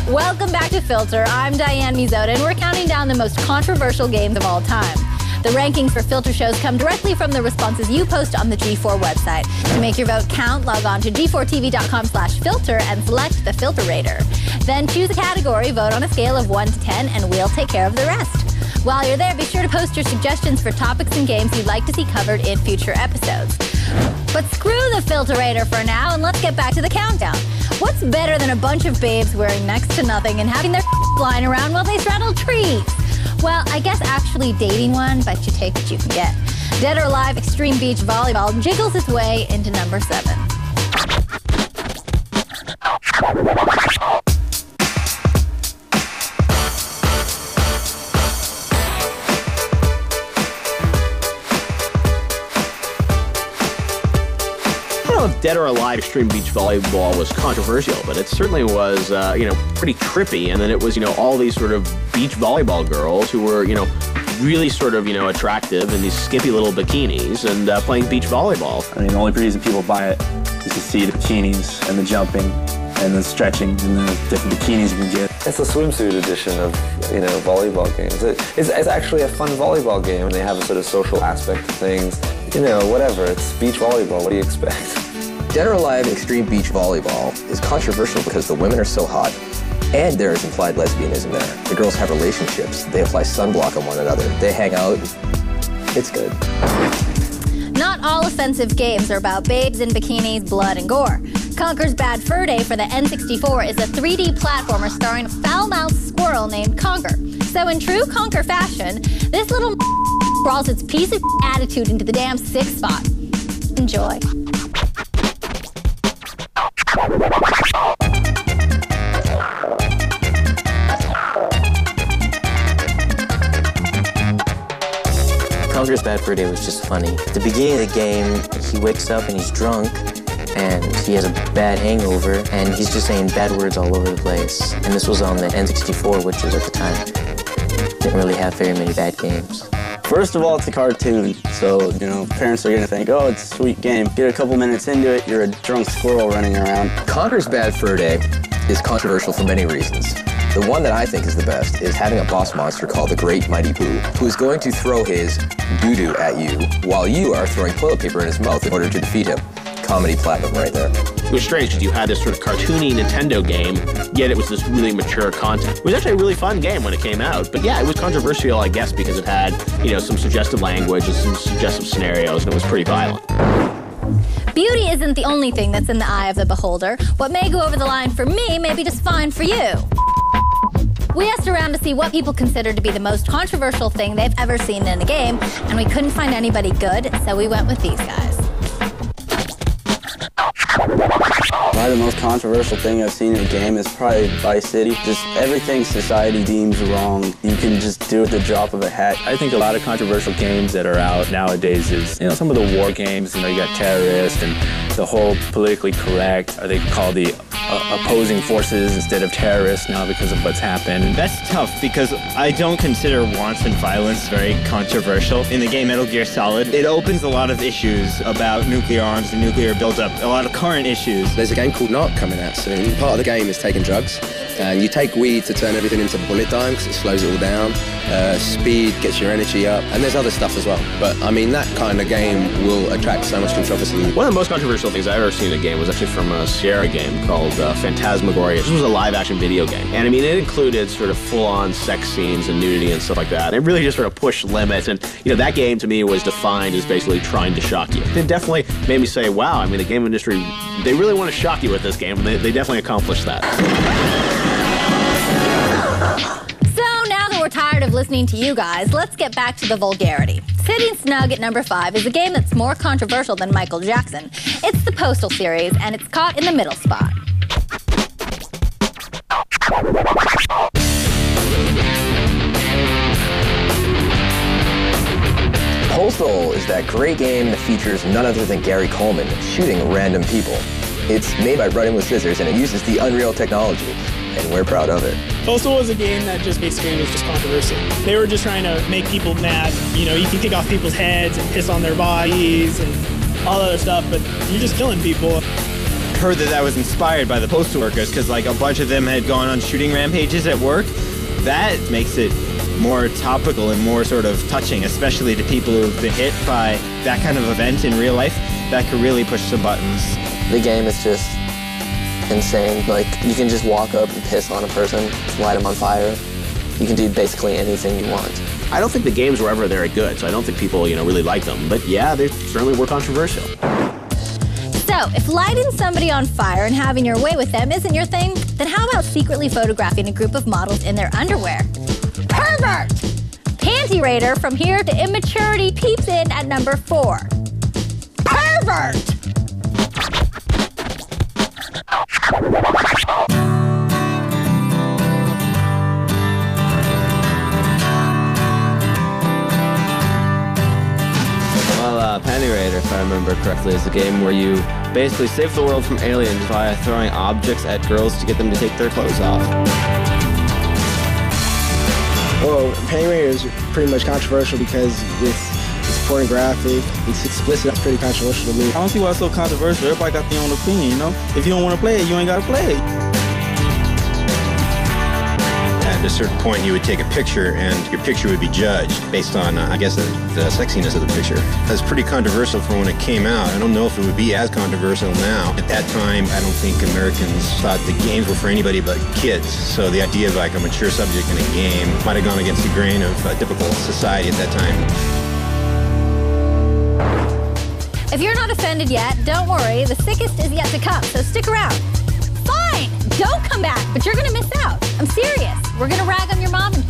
Welcome back to Filter. I'm Diane Mizota, and we're counting down the most controversial games of all time. The rankings for Filter shows come directly from the responses you post on the G4 website. To make your vote count, log on to g4tv.com/filter and select the Filter Rater. Then choose a category, vote on a scale of 1 to 10, and we'll take care of the rest. While you're there, be sure to post your suggestions for topics and games you'd like to see covered in future episodes. But screw the Filterator for now, and let's get back to the countdown. What's better than a bunch of babes wearing next to nothing and having their flying around while they straddle trees? Well, I guess actually dating one, but you take what you can get. Dead or Alive Extreme Beach Volleyball jiggles its way into number 7. Dead or Alive Extreme Beach Volleyball was controversial, but it certainly was, pretty trippy. And then it was, all these sort of beach volleyball girls who were, really sort of, attractive in these skimpy little bikinis and playing beach volleyball. I mean, the only reason people buy it is to see the bikinis and the jumping and the stretching and the different bikinis you can get. It's a swimsuit edition of, volleyball games. It's actually a fun volleyball game, and they have a sort of social aspect to things. Whatever, it's beach volleyball. What do you expect? Dead or Alive Extreme Beach Volleyball is controversial because the women are so hot, and there is implied lesbianism there. The girls have relationships. They apply sunblock on one another. They hang out. It's good. Not all offensive games are about babes in bikinis, blood, and gore. Conker's Bad Fur Day for the N64 is a 3D platformer starring a foul-mouthed squirrel named Conker. So in true Conker fashion, this little crawls its piece of attitude into the damn 6th spot. Enjoy. Conker's Bad Fur Day was just funny. At the beginning of the game, he wakes up and he's drunk, and he has a bad hangover, and he's just saying bad words all over the place. And this was on the N64, which was at the time didn't really have very many bad games. First of all, it's a cartoon, so, parents are gonna think, oh, it's a sweet game. Get a couple minutes into it, you're a drunk squirrel running around. Conker's Bad Fur Day is controversial for many reasons. The one that I think is the best is having a boss monster called the Great Mighty Pooh, who is going to throw his doo-doo at you while you are throwing toilet paper in his mouth in order to defeat him. Comedy platinum right there. It was strange because you had this sort of cartoony Nintendo game, yet it was this really mature content. It was actually a really fun game when it came out, but yeah, it was controversial, I guess, because it had, some suggestive language and some suggestive scenarios, and it was pretty violent. Beauty isn't the only thing that's in the eye of the beholder. What may go over the line for me may be just fine for you. We asked around to see what people consider to be the most controversial thing they've ever seen in a game, and we couldn't find anybody good, so we went with these guys. Probably the most controversial thing I've seen in a game is probably Vice City. Just everything society deems wrong, you can just do at the drop of a hat. I think a lot of controversial games that are out nowadays is, some of the war games, you got terrorists and the whole politically correct, or they call the opposing forces instead of terrorists now because of what's happened. That's tough because I don't consider wanton violence very controversial. In the game Metal Gear Solid, it opens a lot of issues about nuclear arms and nuclear buildup, a lot of current issues. There's a game called Narc coming out soon. Part of the game is taking drugs, and you take weed to turn everything into bullet time because it slows it all down. Speed gets your energy up, and there's other stuff as well. But I mean, that kind of game will attract so much controversy. One of the most controversial things I've ever seen in a game was actually from a Sierra game called Phantasmagoria. This was a live-action video game, and I mean, it included sort of full-on sex scenes and nudity and stuff like that. It really just sort of pushed limits, and that game to me was defined as basically trying to shock you. It definitely made me say, wow, I mean, the game industry, they really want to shock you with this game, and they definitely accomplished that. We're tired of listening to you guys, let's get back to the vulgarity. Sitting snug at number 5 is a game that's more controversial than Michael Jackson. It's the Postal series, and it's caught in the middle spot. Postal is that great game that features none other than Gary Coleman shooting random people. It's made by Running with Scissors, and it uses the Unreal technology, and we're proud of it. Postal was a game that just basically was just controversial. They were just trying to make people mad. You can kick off people's heads and piss on their bodies and all that other stuff, but you're just killing people. heard that was inspired by the postal workers because like a bunch of them had gone on shooting rampages at work. That makes it more topical and more sort of touching, especially to people who've been hit by that kind of event in real life. That could really push some buttons. The game is just insane. Like, you can just walk up and piss on a person, light them on fire. You can do basically anything you want. I don't think the games were ever very good, so I don't think people, really like them. But yeah, they certainly were controversial. So, if lighting somebody on fire and having your way with them isn't your thing, then how about secretly photographing a group of models in their underwear? Pervert! Panty Raider from here to immaturity peeps in at number 4. Pervert! Panty Raider, if I remember correctly, is a game where you basically save the world from aliens via throwing objects at girls to get them to take their clothes off. Well, Panty Raider is pretty much controversial because it's pornographic, it's explicit. It's pretty controversial to me. I don't see why it's so controversial. Everybody got their own opinion, you know? If you don't want to play it, you ain't got to play it. At a certain point, you would take a picture, and your picture would be judged based on, I guess, the sexiness of the picture. That's pretty controversial for when it came out. I don't know if it would be as controversial now. At that time, I don't think Americans thought the games were for anybody but kids. So the idea of like a mature subject in a game might have gone against the grain of typical society at that time. If you're not offended yet, don't worry. The sickest is yet to come, so stick around. Fine, don't come back, but you're gonna miss out. I'm serious. We're gonna rag on your mom and